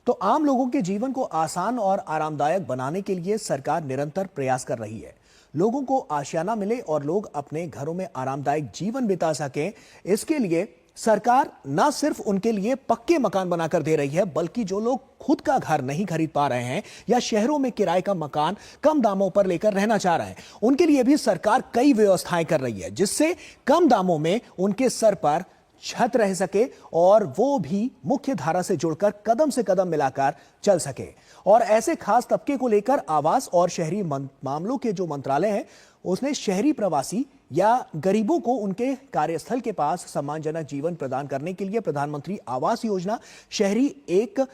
तो आम लोगों के जीवन को आसान और आरामदायक बनाने के लिए सरकार निरंतर प्रयास कर रही है। लोगों को आशियाना मिले और लोग अपने घरों में आरामदायक जीवन बिता सकें, इसके लिए सरकार न सिर्फ उनके लिए पक्के मकान बनाकर दे रही है, बल्कि जो लोग खुद का घर नहीं खरीद पा रहे हैं या शहरों में किराए का मकान कम दामों पर लेकर रहना चाह रहे हैं, उनके लिए भी सरकार कई व्यवस्थाएं कर रही है, जिससे कम दामों में उनके सर पर छत रह सके और वो भी मुख्य धारा से जुड़कर कदम से कदम मिलाकर चल सके। और ऐसे खास तबके को लेकर आवास और शहरी मामलों के जो मंत्रालय है, उसने शहरी प्रवासी या गरीबों को उनके कार्यस्थल के पास सम्मानजनक जीवन प्रदान करने के लिए प्रधानमंत्री आवास योजना शहरी एक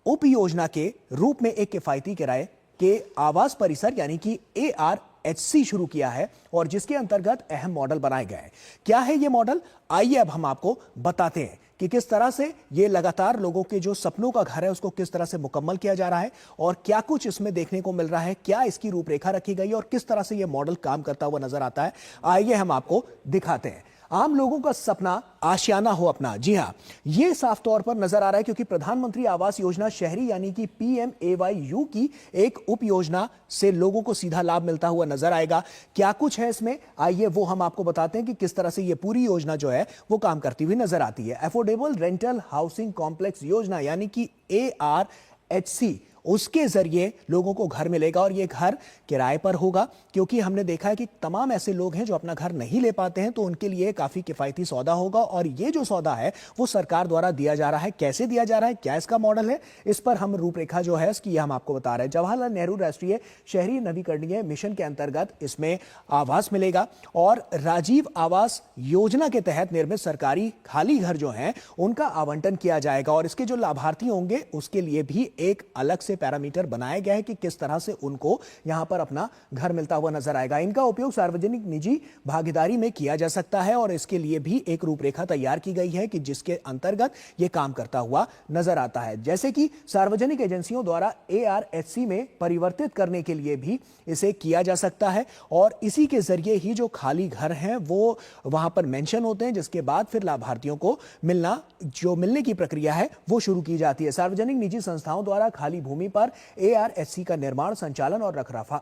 उप योजना के रूप में एक किफायती किराए के आवास परिसर यानी कि ARHC शुरू किया है, और जिसके अंतर्गत अहम मॉडल बनाए गए हैं। क्या है ये मॉडल, आइए अब हम आपको बताते हैं कि किस तरह से ये लगातार लोगों के जो सपनों का घर है उसको किस तरह से मुकम्मल किया जा रहा है और क्या कुछ इसमें देखने को मिल रहा है, क्या इसकी रूपरेखा रखी गई है और किस तरह से ये मॉडल काम करता हुआ नजर आता है। आइए हम आपको दिखाते हैं। आम लोगों का सपना आशियाना हो अपना, जी हां, ये साफ तौर पर नजर आ रहा है क्योंकि प्रधानमंत्री आवास योजना शहरी यानी कि PMAYU की एक उप योजना से लोगों को सीधा लाभ मिलता हुआ नजर आएगा। क्या कुछ है इसमें, आइए वो हम आपको बताते हैं कि किस तरह से ये पूरी योजना जो है वो काम करती हुई नजर आती है। अफोर्डेबल रेंटल हाउसिंग कॉम्प्लेक्स योजना यानी कि ARHC, उसके जरिए लोगों को घर मिलेगा और ये घर किराए पर होगा, क्योंकि हमने देखा है कि तमाम ऐसे लोग हैं जो अपना घर नहीं ले पाते हैं, तो उनके लिए काफी किफायती सौदा होगा। और ये जो सौदा है वो सरकार द्वारा दिया जा रहा है। कैसे दिया जा रहा है, क्या इसका मॉडल है, इस पर हम रूपरेखा जो है इसकी हम आपको बता रहे हैं। जवाहरलाल नेहरू राष्ट्रीय शहरी नवीकरणीय मिशन के अंतर्गत इसमें आवास मिलेगा और राजीव आवास योजना के तहत निर्मित सरकारी खाली घर जो हैं उनका आवंटन किया जाएगा। और इसके जो लाभार्थी होंगे उसके लिए भी एक अलग से पैरामीटर बनाया गया है कि किस तरह से उनको यहां पर अपना घर मिलता हुआ नजर आएगा। इनका उपयोग सार्वजनिक निजी भागीदारी में किया जा सकता है और इसके लिए भी एक रूपरेखा तैयार की गई है कि जिसके अंतर्गत यह काम करता हुआ नजर आता है। जैसे कि सार्वजनिक एजेंसियों द्वारा ARHC में परिवर्तित करने के लिए भी इसे किया जा सकता है और इसी के जरिए ही जो खाली घर हैं वो वहां पर मेंशन होते हैं, जिसके बाद फिर लाभार्थियों को मिलने की प्रक्रिया है वो शुरू की जाती है। सार्वजनिक निजी संस्थाओं द्वारा खाली भूमि पर ARHC का निर्माण, संचालन और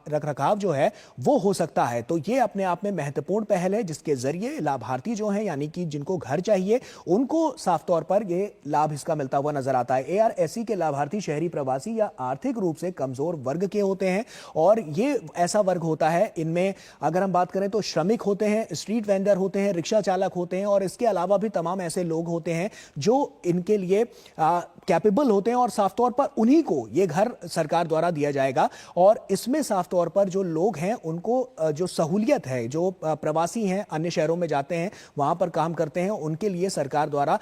रखरखाव जो है वो हो सकता है। तो ये अपने आप में महत्वपूर्ण पहल है, जिसके जरिए लाभार्थी जो हैं यानी कि जिनको घर चाहिए उनको साफ तौर पर ये लाभ इसका मिलता हुआ नजर आता है। ARHC के लाभार्थी शहरी प्रवासी या आर्थिक रूप से कमजोर वर्ग के होते हैं और ये ऐसा वर्ग होता है, इनमें अगर हम बात करें तो श्रमिक होते हैं, स्ट्रीट वेंडर होते हैं, रिक्शा चालक होते हैं और इसके अलावा भी तमाम ऐसे लोग होते हैं जो इनके लिए कैपेबल होते हैं और साफ तौर पर उन्हीं को ये घर सरकार द्वारा दिया जाएगा। और इसमें साफ तौर पर जो लोग हैं उनको जो सहूलियत है, जो प्रवासी हैं अन्य शहरों में जाते हैं वहां पर काम करते हैं, उनके लिए सरकार द्वारा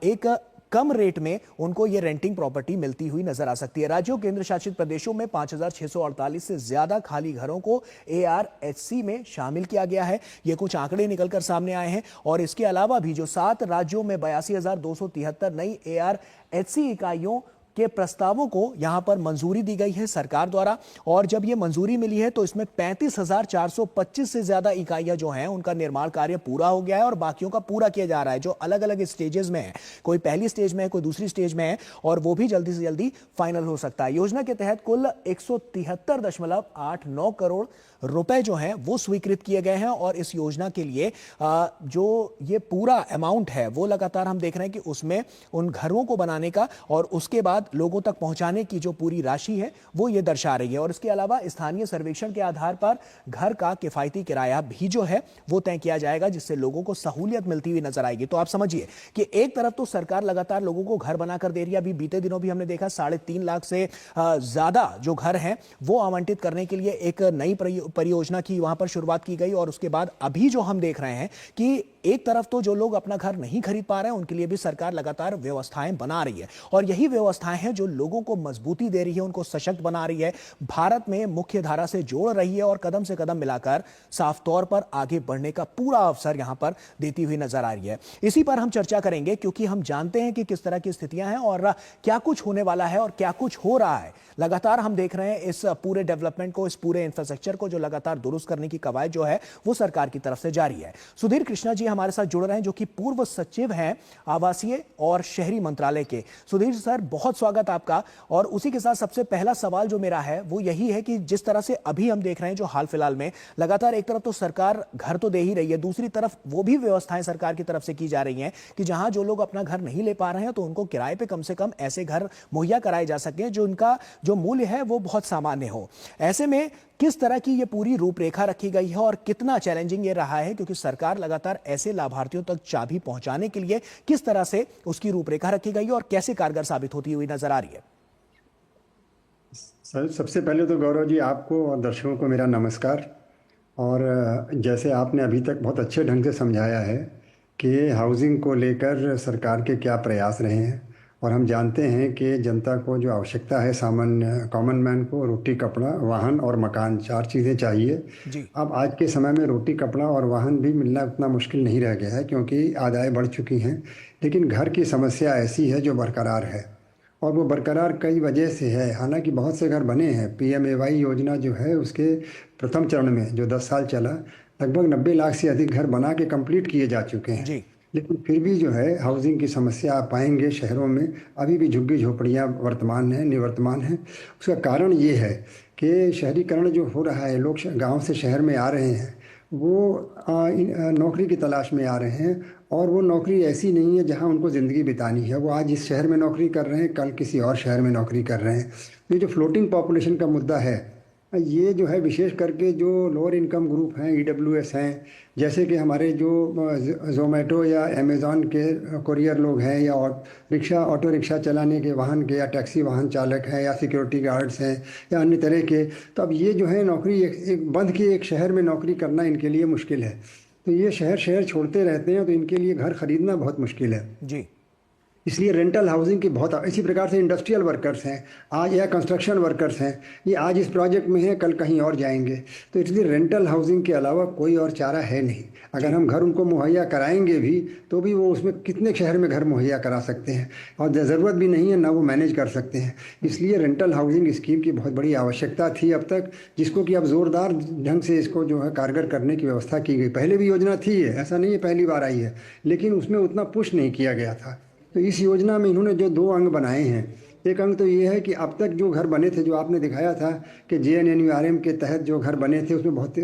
एक कम रेट में उनको ये रेंटिंग प्रॉपर्टी मिलती हुई नजर आ सकती है। राज्यों केंद्र शासित प्रदेशों में 5648 से ज्यादा खाली घरों को ARHC में शामिल किया गया है। ये कुछ आंकड़े निकलकर सामने आए हैं और इसके अलावा भी जो 7 राज्यों में 82,273 नई ARHC इकाइयों के प्रस्तावों को यहां पर मंजूरी दी गई है सरकार द्वारा। और जब ये मंजूरी मिली है तो इसमें 35,425 से ज्यादा इकाइयां जो हैं उनका निर्माण कार्य पूरा हो गया है और बाकियों का पूरा किया जा रहा है, जो अलग अलग स्टेजेस में है। कोई पहली स्टेज में है, कोई दूसरी स्टेज में है और वो भी जल्दी से जल्दी फाइनल हो सकता है। योजना के तहत कुल 173.89 करोड़ रुपए जो हैं वो स्वीकृत किए गए हैं और इस योजना के लिए जो ये पूरा अमाउंट है वो लगातार हम देख रहे हैं कि उसमें उन घरों को बनाने का और उसके बाद लोगों तक पहुंचाने की जो पूरी राशि है वो ये दर्शा रही है। और इसके अलावा स्थानीय सर्वेक्षण के आधार पर घर का किफायती किराया भी जो है वो तय किया जाएगा, जिससे लोगों को सहूलियत मिलती हुई नजर आएगी। तो आप समझिए कि एक तरफ तो सरकार लगातार लोगों को घर बनाकर दे रही है। अभी बीते दिनों भी हमने देखा 3.5 लाख से ज्यादा जो घर हैं वो आवंटित करने के लिए एक नई परियोजना की वहां पर शुरुआत की गई। और उसके बाद अभी जो हम देख रहे हैं कि एक तरफ तो जो लोग अपना घर नहीं खरीद पा रहे हैं उनके लिए भी सरकार लगातार व्यवस्थाएं बना रही है और यही व्यवस्थाएं हैं जो लोगों को मजबूती दे रही है, उनको सशक्त बना रही है, भारत में मुख्य धारा से जोड़ रही है और कदम से कदम मिलाकर साफ तौर पर आगे बढ़ने का पूरा अवसर यहां पर देती हुई नजर आ रही है। इसी पर हम चर्चा करेंगे क्योंकि हम जानते हैं कि किस तरह की स्थितियां हैं और क्या कुछ होने वाला है और क्या कुछ हो रहा है। लगातार हम देख रहे हैं इस पूरे डेवलपमेंट को, इस पूरे इंफ्रास्ट्रक्चर को जो लगातार दुरुस्त करने की कवायद जो है वो सरकार की तरफ से जारी है। सुधीर कृष्णा जी हमारे साथ जुड़ रहे हैं जो कि पूर्व सचिव हैं आवासीय और शहरी मंत्रालय के। सुधीर सर, बहुत स्वागत आपका। और उसी के साथ सबसे पहला सवाल जो मेरा है वो यही है कि जिस तरह से अभी हम देख रहे हैं, जो हाल फिलहाल में लगातार एक तरफ तो सरकार घर तो दे ही रही है, दूसरी तरफ वो भी व्यवस्थाएं सरकार की तरफ से की जा रही हैं कि जहां जो लोग अपना घर नहीं ले पा रहे हैं तो उनको किराए पे कम से कम ऐसे घर मुहैया कराए जा सके जो उनका जो मूल्य है वो बहुत सामान्य हो। ऐसे में किस तरह की ये पूरी रूपरेखा रखी गई है और कितना चैलेंजिंग ये रहा है, क्योंकि सरकार लगातार ऐसे लाभार्थियों तक चाबी पहुंचाने के लिए किस तरह से उसकी रूपरेखा रखी गई है और कैसे कारगर साबित होती हुई नजर आ रही है? सर, सबसे पहले तो गौरव जी, आपको और दर्शकों को मेरा नमस्कार। और जैसे आपने अभी तक बहुत अच्छे ढंग से समझाया है कि हाउसिंग को लेकर सरकार के क्या प्रयास रहे हैं, और हम जानते हैं कि जनता को जो आवश्यकता है, सामान्य कॉमन मैन को रोटी, कपड़ा, वाहन और मकान, 4 चीज़ें चाहिए। जी। अब आज के समय में रोटी, कपड़ा और वाहन भी मिलना उतना मुश्किल नहीं रह गया है, क्योंकि आदाय बढ़ चुकी हैं। लेकिन घर की समस्या ऐसी है जो बरकरार है, और वो बरकरार कई वजह से है। हालांकि बहुत से घर बने हैं। पीएमएवाई योजना जो है उसके प्रथम चरण में जो 10 साल चला, लगभग 90 लाख से अधिक घर बना के कंप्लीट किए जा चुके हैं। जी। लेकिन फिर भी जो है हाउसिंग की समस्या आप पाएंगे शहरों में अभी भी झुग्गी झोपड़ियाँ वर्तमान हैं, निवर्तमान हैं। उसका कारण ये है कि शहरीकरण जो हो रहा है, लोग गाँव से शहर में आ रहे हैं, वो नौकरी की तलाश में आ रहे हैं, और वो नौकरी ऐसी नहीं है जहां उनको ज़िंदगी बितानी है। वो आज इस शहर में नौकरी कर रहे हैं, कल किसी और शहर में नौकरी कर रहे हैं। तो ये जो फ्लोटिंग पॉपुलेशन का मुद्दा है, ये जो है विशेष करके जो लोअर इनकम ग्रुप हैं, ईडब्ल्यूएस हैं, जैसे कि हमारे जो जोमेटो या अमेज़ॉन के कुरियर लोग हैं, या ऑटो रिक्शा चलाने के वाहन के, या टैक्सी वाहन चालक हैं, या सिक्योरिटी गार्ड्स हैं, या अन्य तरह के। तो अब ये जो है नौकरी एक बंद के एक शहर में नौकरी करना इनके लिए मुश्किल है। तो ये शहर शहर छोड़ते रहते हैं, तो इनके लिए घर खरीदना बहुत मुश्किल है। जी। इसलिए रेंटल हाउसिंग की बहुत, इसी प्रकार से इंडस्ट्रियल वर्कर्स हैं आज, या कंस्ट्रक्शन वर्कर्स हैं, ये आज इस प्रोजेक्ट में हैं, कल कहीं और जाएंगे। तो इसलिए रेंटल हाउसिंग के अलावा कोई और चारा है नहीं। अगर हम घर उनको मुहैया कराएंगे भी, तो भी वो उसमें कितने शहर में घर मुहैया करा सकते हैं, और ज़रूरत भी नहीं है, ना वो मैनेज कर सकते हैं। इसलिए रेंटल हाउसिंग स्कीम की बहुत बड़ी आवश्यकता थी अब तक, जिसको कि अब ज़ोरदार ढंग से इसको जो है कारगर करने की व्यवस्था की गई। पहले भी योजना थी, है ऐसा नहीं है पहली बार आई है, लेकिन उसमें उतना पुश नहीं किया गया था। तो इस योजना में इन्होंने जो 2 अंग बनाए हैं, एक अंग तो ये है कि अब तक जो घर बने थे, जो आपने दिखाया था कि JNNURM के तहत जो घर बने थे, उसमें बहुत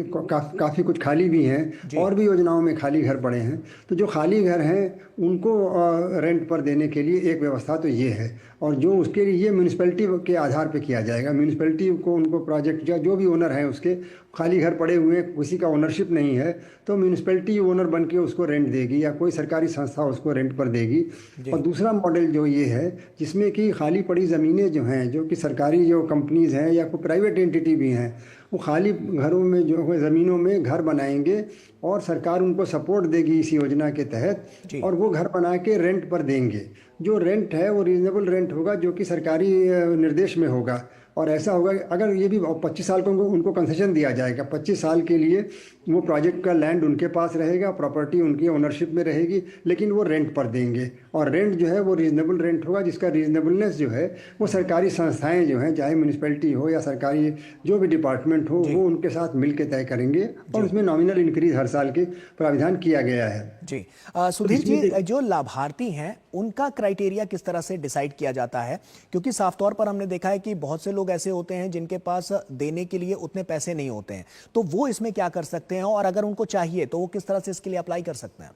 काफ़ी कुछ खाली भी हैं, और भी योजनाओं में खाली घर पड़े हैं। तो जो खाली घर हैं उनको रेंट पर देने के लिए एक व्यवस्था तो ये है, और जो उसके लिए ये म्यूनिसिपैलिटी के आधार पे किया जाएगा। म्यूनिसिपैलिटी को उनको प्रोजेक्ट या जो भी ओनर है, उसके खाली घर पड़े हुए हैं, किसी का ओनरशिप नहीं है, तो म्यूनिसिपैलिटी ओनर बन के उसको रेंट देगी, या कोई सरकारी संस्था उसको रेंट पर देगी। और दूसरा मॉडल जो ये है, जिसमें कि खाली पड़ी ज़मीनें जो हैं, जो कि सरकारी जो कंपनीज़ हैं या कोई प्राइवेट एंटिटी भी हैं, वो खाली घरों में जो है ज़मीनों में घर बनाएंगे, और सरकार उनको सपोर्ट देगी इस योजना के तहत, और वो घर बना के रेंट पर देंगे। जो रेंट है वो रीजनेबल रेंट होगा, जो कि सरकारी निर्देश में होगा। और ऐसा होगा कि अगर ये भी 25 साल को उनको कंसेशन दिया जाएगा, 25 साल के लिए वो प्रोजेक्ट का लैंड उनके पास रहेगा, प्रॉपर्टी उनकी ओनरशिप में रहेगी, लेकिन वो रेंट पर देंगे। और रेंट जो है वो रीजनेबल रेंट होगा, जिसका रीजनेबलनेस जो है वो सरकारी संस्थाएं जो हैं, चाहे म्यूनिसिपैलिटी हो या सरकारी जो भी डिपार्टमेंट हो, वो उनके साथ मिल के तय करेंगे, और उसमें नॉमिनल इंक्रीज हर साल के प्राविधान किया गया है। जी। सुधीर जी, जो लाभार्थी हैं उनका क्राइटेरिया किस तरह से डिसाइड किया जाता है? क्योंकि साफ तौर पर हमने देखा है कि बहुत से लोग ऐसे होते हैं जिनके पास देने के लिए उतने पैसे नहीं होते हैं, तो वो इसमें क्या कर सकते हैं, और अगर उनको चाहिए तो वो किस तरह से इसके लिए अप्लाई कर सकते हैं?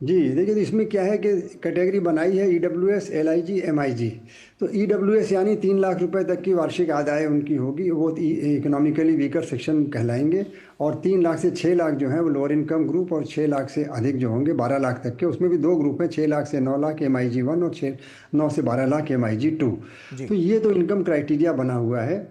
जी देखिए, तो इसमें क्या है कि कैटेगरी बनाई है EWS, LIG, MIG। तो EWS यानी 3 लाख रुपए तक की वार्षिक आदाय उनकी होगी, वो इकोनॉमिकली वीकर सेक्शन कहलाएंगे। और 3 लाख से 6 लाख जो है वो लोअर इनकम ग्रुप, और 6 लाख से अधिक जो होंगे 12 लाख तक के, उसमें भी 2 ग्रुप हैं, 6 लाख से 9 लाख MIG 1, और 9 से 12 लाख MIG 2। तो ये तो इनकम क्राइटेरिया बना हुआ है।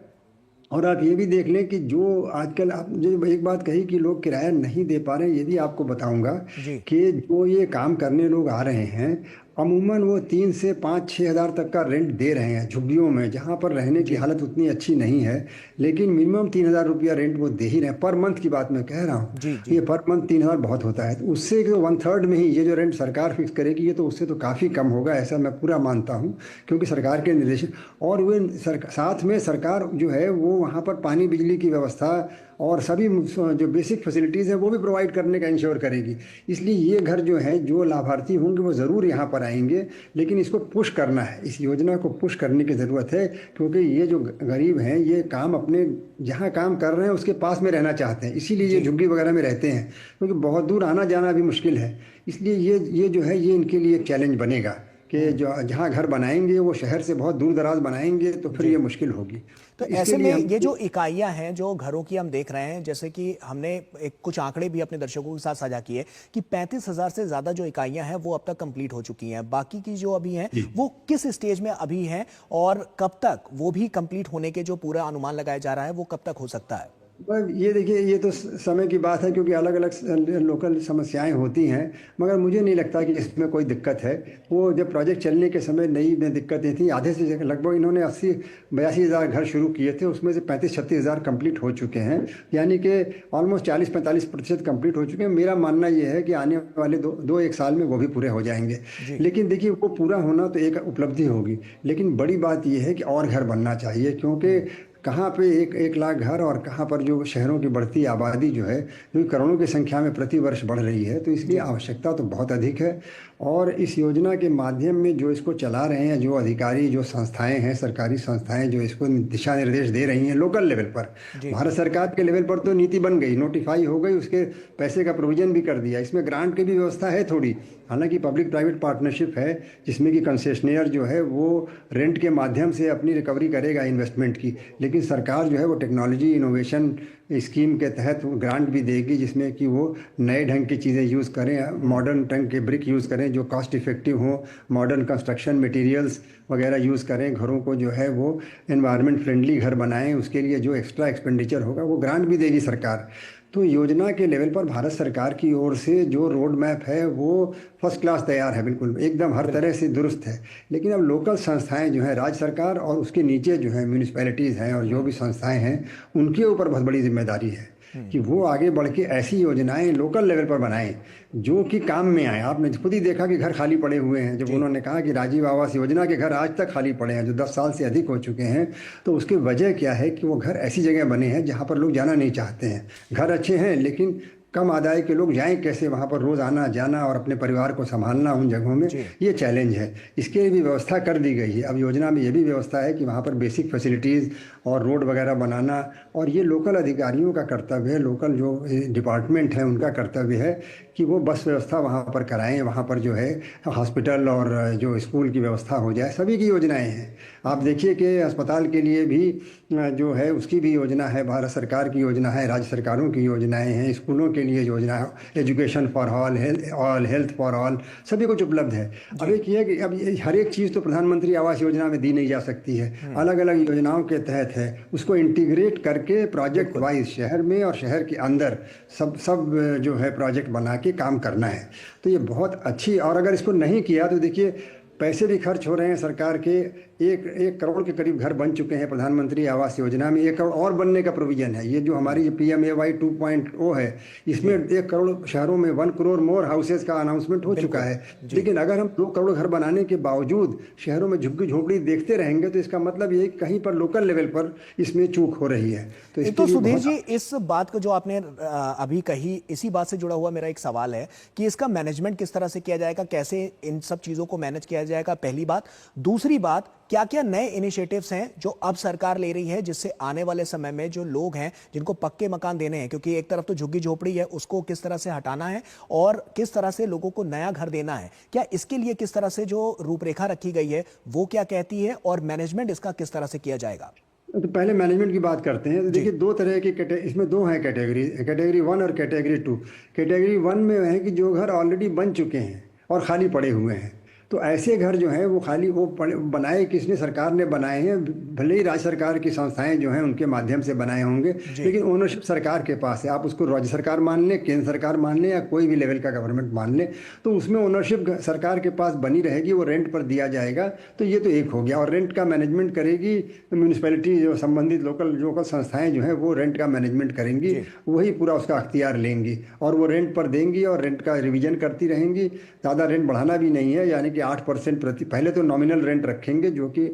और आप ये भी देख लें कि जो आजकल आप जो एक बात कही कि लोग किराया नहीं दे पा रहे हैं, ये भी आपको बताऊंगा कि जो ये काम करने लोग आ रहे हैं, अमूमन वो 3 से 5-6 हज़ार तक का रेंट दे रहे हैं झुग्गियों में, जहाँ पर रहने की हालत उतनी अच्छी नहीं है, लेकिन मिनिमम 3,000 रुपया रेंट वो दे ही रहे हैं। पर मंथ की बात मैं कह रहा हूँ, ये पर मंथ 3,000 बहुत होता है। तो उससे तो 1/3 में ही ये जो रेंट सरकार फिक्स करेगी, ये तो उससे तो काफ़ी कम होगा, ऐसा मैं पूरा मानता हूँ, क्योंकि सरकार के निर्देश। और वे साथ में सरकार जो है वो वहाँ पर पानी बिजली की व्यवस्था और सभी जो बेसिक फैसिलिटीज़ हैं वो भी प्रोवाइड करने का इंश्योर करेगी। इसलिए ये घर जो है, जो लाभार्थी होंगे वो ज़रूर यहाँ पर आएंगे, लेकिन इसको पुश करना है, इस योजना को पुश करने की ज़रूरत है, क्योंकि ये जो गरीब हैं ये काम अपने जहाँ काम कर रहे हैं उसके पास में रहना चाहते हैं, इसीलिए ये झुग्गी वगैरह में रहते हैं, क्योंकि बहुत दूर आना जाना भी मुश्किल है। इसलिए ये जो है ये इनके लिए एक चैलेंज बनेगा कि जो जहाँ घर बनाएंगे वो शहर से बहुत दूर दराज बनाएंगे, तो फिर ये मुश्किल होगी। तो ऐसे में ये जो इकाइयां हैं जो घरों की हम देख रहे हैं, जैसे कि हमने एक कुछ आंकड़े भी अपने दर्शकों के साथ साझा किए कि 35,000 से ज्यादा जो इकाइयां हैं वो अब तक कंप्लीट हो चुकी हैं। बाकी की जो अभी हैं वो किस स्टेज में अभी हैं और कब तक वो भी कंप्लीट होने के जो पूरा अनुमान लगाया जा रहा है वो कब तक हो सकता है? ये देखिए, ये तो समय की बात है, क्योंकि अलग अलग लोकल समस्याएं होती हैं, मगर मुझे नहीं लगता कि इसमें कोई दिक्कत है। वो जब प्रोजेक्ट चलने के समय नई में दिक्कतें थी, आधे से लगभग इन्होंने 80-82 हज़ार घर शुरू किए थे, उसमें से 35-36 हज़ार कम्प्लीट हो चुके हैं, यानी कि ऑलमोस्ट 40-45% कम्प्लीट हो चुके हैं। मेरा मानना ये है कि आने वाले दो एक साल में वो भी पूरे हो जाएंगे। लेकिन देखिए, वो पूरा होना तो एक उपलब्धि होगी, लेकिन बड़ी बात यह है कि और घर बनना चाहिए, क्योंकि कहाँ पे एक लाख घर और कहाँ पर जो शहरों की बढ़ती आबादी जो है, जो करोड़ों की संख्या में प्रति वर्ष बढ़ रही है, तो इसलिए आवश्यकता तो बहुत अधिक है। और इस योजना के माध्यम में जो इसको चला रहे हैं, जो अधिकारी, जो संस्थाएं हैं, सरकारी संस्थाएं जो इसको दिशा निर्देश दे रही हैं लोकल लेवल पर, भारत सरकार के लेवल पर तो नीति बन गई, नोटिफाई हो गई, उसके पैसे का प्रोविजन भी कर दिया, इसमें ग्रांट की भी व्यवस्था है थोड़ी, हालांकि पब्लिक प्राइवेट पार्टनरशिप है, जिसमें कि कंसेशनियर जो है वो रेंट के माध्यम से अपनी रिकवरी करेगा इन्वेस्टमेंट की, लेकिन सरकार जो है वो टेक्नोलॉजी इनोवेशन स्कीम के तहत ग्रांट भी देगी, जिसमें कि वो नए ढंग की चीज़ें यूज़ करें, मॉडर्न ढंग के ब्रिक यूज़ करें जो कॉस्ट इफ़ेक्टिव हो, मॉडर्न कंस्ट्रक्शन मटेरियल्स वगैरह यूज़ करें, घरों को जो है वो एनवायरनमेंट फ्रेंडली घर बनाएं, उसके लिए जो एक्स्ट्रा एक्सपेंडिचर होगा वो ग्रांट भी देगी सरकार। तो योजना के लेवल पर भारत सरकार की ओर से जो रोड मैप है वो फर्स्ट क्लास तैयार है, बिल्कुल एकदम हर तरह से दुरुस्त है। लेकिन अब लोकल संस्थाएं जो हैं, राज्य सरकार और उसके नीचे जो है म्यूनिसिपैलिटीज़ हैं और जो भी संस्थाएं हैं, उनके ऊपर बहुत बड़ी जिम्मेदारी है कि वो आगे बढ़ के ऐसी योजनाएं लोकल लेवल पर बनाएं जो कि काम में आए। आपने खुद ही देखा कि घर खाली पड़े हुए हैं, जब उन्होंने कहा कि राजीव आवास योजना के घर आज तक खाली पड़े हैं जो 10 साल से अधिक हो चुके हैं, तो उसकी वजह क्या है कि वो घर ऐसी जगह बने हैं जहाँ पर लोग जाना नहीं चाहते हैं। घर अच्छे हैं लेकिन कम आदाय के लोग जाएं कैसे वहाँ पर, रोज़ आना जाना और अपने परिवार को संभालना उन जगहों में, ये चैलेंज है। इसके लिए भी व्यवस्था कर दी गई है। अब योजना में ये भी व्यवस्था है कि वहाँ पर बेसिक फैसिलिटीज़ और रोड वगैरह बनाना, और ये लोकल अधिकारियों का कर्तव्य है, लोकल जो डिपार्टमेंट है उनका कर्तव्य है कि वो बस व्यवस्था वहाँ पर कराएं, वहाँ पर जो है हॉस्पिटल और जो स्कूल की व्यवस्था हो जाए। सभी की योजनाएँ हैं। आप देखिए कि अस्पताल के लिए भी जो है उसकी भी योजना है, भारत सरकार की योजना है, राज्य सरकारों की योजनाएं हैं, स्कूलों के लिए योजना है, education for all, health for all, सभी कुछ उपलब्ध है। अब एक ये कि अब हर एक चीज़ तो प्रधानमंत्री आवास योजना में दी नहीं जा सकती है, अलग अलग योजनाओं के तहत है, उसको इंटीग्रेट करके प्रोजेक्ट वाइज शहर में और शहर के अंदर सब जो है प्रोजेक्ट बना के काम करना है। तो ये बहुत अच्छी, और अगर इसको नहीं किया तो देखिए पैसे भी खर्च हो रहे हैं सरकार के। एक करोड़ के करीब घर बन चुके हैं प्रधानमंत्री आवास योजना में, 1 करोड़ और बनने का प्रोविजन है। ये जो हमारी PMAY 2.0 है, इसमें 1 करोड़ शहरों में 1 करोड़ मोर हाउसेज का अनाउंसमेंट हो चुका है। लेकिन अगर हम 2 करोड़ घर बनाने के बावजूद शहरों में झुग्गी झोंपड़ी देखते रहेंगे तो इसका मतलब ये कहीं पर लोकल लेवल पर इसमें चूक हो रही है। तो सुधीर जी, इस बात को जो आपने अभी कही, इसी बात से जुड़ा हुआ मेरा एक सवाल है कि इसका मैनेजमेंट किस तरह से किया जाएगा, कैसे इन सब चीजों को मैनेज किया जाएगा, पहली बात। दूसरी बात, क्या क्या नए इनिशिएटिव्स हैं जो अब सरकार ले रही है जिससे आने वाले समय में जो लोग हैं जिनको पक्के मकान देने हैं, क्योंकि एक तरफ तो झुग्गी झोपड़ी है, उसको किस तरह से हटाना है और किस तरह से लोगों को नया घर देना है, क्या इसके लिए किस तरह से जो रूपरेखा रखी गई है वो क्या कहती है और मैनेजमेंट इसका किस तरह से किया जाएगा? तो पहले मैनेजमेंट की बात करते हैं। तो देखिए, 2 तरह की इसमें 2 हैं कैटेगरी 1 और कैटेगरी 2। कैटेगरी 1 में है कि जो घर ऑलरेडी बन चुके हैं और खाली पड़े हुए हैं, तो ऐसे घर जो हैं वो खाली वो बनाए किसने, सरकार ने बनाए हैं, भले ही राज्य सरकार की संस्थाएं जो हैं उनके माध्यम से बनाए होंगे, लेकिन ओनरशिप सरकार के पास है। आप उसको राज्य सरकार मान लें, केंद्र सरकार मान लें या कोई भी लेवल का गवर्नमेंट मान लें, तो उसमें ओनरशिप सरकार के पास बनी रहेगी, वो रेंट पर दिया जाएगा। तो ये तो एक हो गया। और रेंट का मैनेजमेंट करेगी म्यूनिसिपैलिटी, जो संबंधित लोकल संस्थाएँ जो हैं वो रेंट का मैनेजमेंट करेंगी, वही पूरा उसका अख्तियार लेंगी और वो रेंट पर देंगी और रेंट का रिविजन करती रहेंगी। ज़्यादा रेंट बढ़ाना भी नहीं है, यानी कि 8% प्रति, पहले तो नॉमिनल रेंट रखेंगे जो कि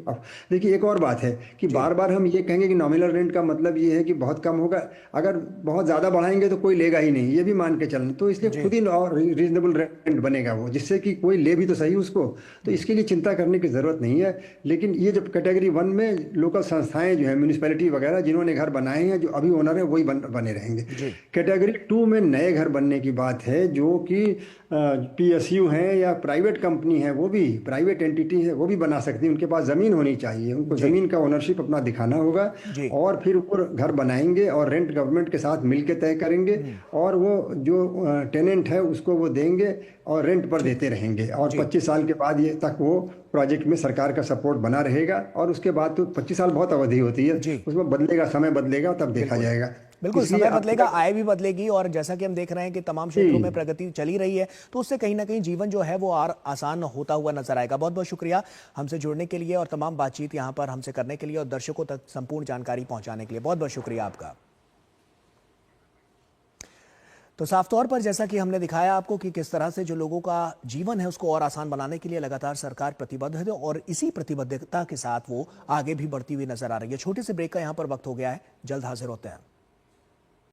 देखिए एक और बात है कि बार बार हम ये कहेंगे कि नॉमिनल रेंट का मतलब ये है कि बहुत कम होगा, अगर बहुत ज़्यादा बढ़ाएंगे तो कोई लेगा ही नहीं, ये भी मान के चलना, तो इसलिए खुद ही रीजनेबल रेंट बनेगा वो, जिससे कि कोई ले भी तो सही उसको, तो इसके लिए चिंता करने की ज़रूरत नहीं है। लेकिन ये जब कैटेगरी 1 में लोकल संस्थाएं जो है, म्यूनिसिपैलिटी वगैरह जिन्होंने घर बनाए हैं, जो अभी ओनर है वही बने रहेंगे। कैटेगरी 2 में नए घर बनने की बात है, जो कि PSU हैं या प्राइवेट कंपनी है, वो भी प्राइवेट एंटिटी है, वो भी बना सकती है, उनके पास ज़मीन होनी चाहिए, उनको ज़मीन का ओनरशिप अपना दिखाना होगा, और फिर वो घर बनाएंगे और रेंट गवर्नमेंट के साथ मिल के तय करेंगे, और वो जो टेनेंट है उसको वो देंगे और रेंट पर देते रहेंगे, और 25 साल के बाद ये तक वो प्रोजेक्ट में सरकार का सपोर्ट बना रहेगा, और उसके बाद तो 25 साल बहुत अवधि होती है, उसमें बदलेगा, समय बदलेगा, तब देखा जाएगा। बिल्कुल, समय बदलेगा, आय भी बदलेगी, और जैसा कि हम देख रहे हैं कि तमाम क्षेत्रों में प्रगति चली रही है, तो उससे कहीं ना कहीं जीवन जो है वो और आसान होता हुआ नजर आएगा। बहुत बहुत शुक्रिया हमसे जुड़ने के लिए और तमाम बातचीत यहाँ पर हमसे करने के लिए और दर्शकों तक संपूर्ण जानकारी पहुंचाने के लिए बहुत बहुत शुक्रिया आपका। तो साफ तौर पर जैसा कि हमने दिखाया आपको कि किस तरह से जो लोगों का जीवन है उसको और आसान बनाने के लिए लगातार सरकार प्रतिबद्ध है, और इसी प्रतिबद्धता के साथ वो आगे भी बढ़ती हुई नजर आ रही है। छोटे से ब्रेक का यहाँ पर वक्त हो गया है, जल्द हाजिर होते हैं।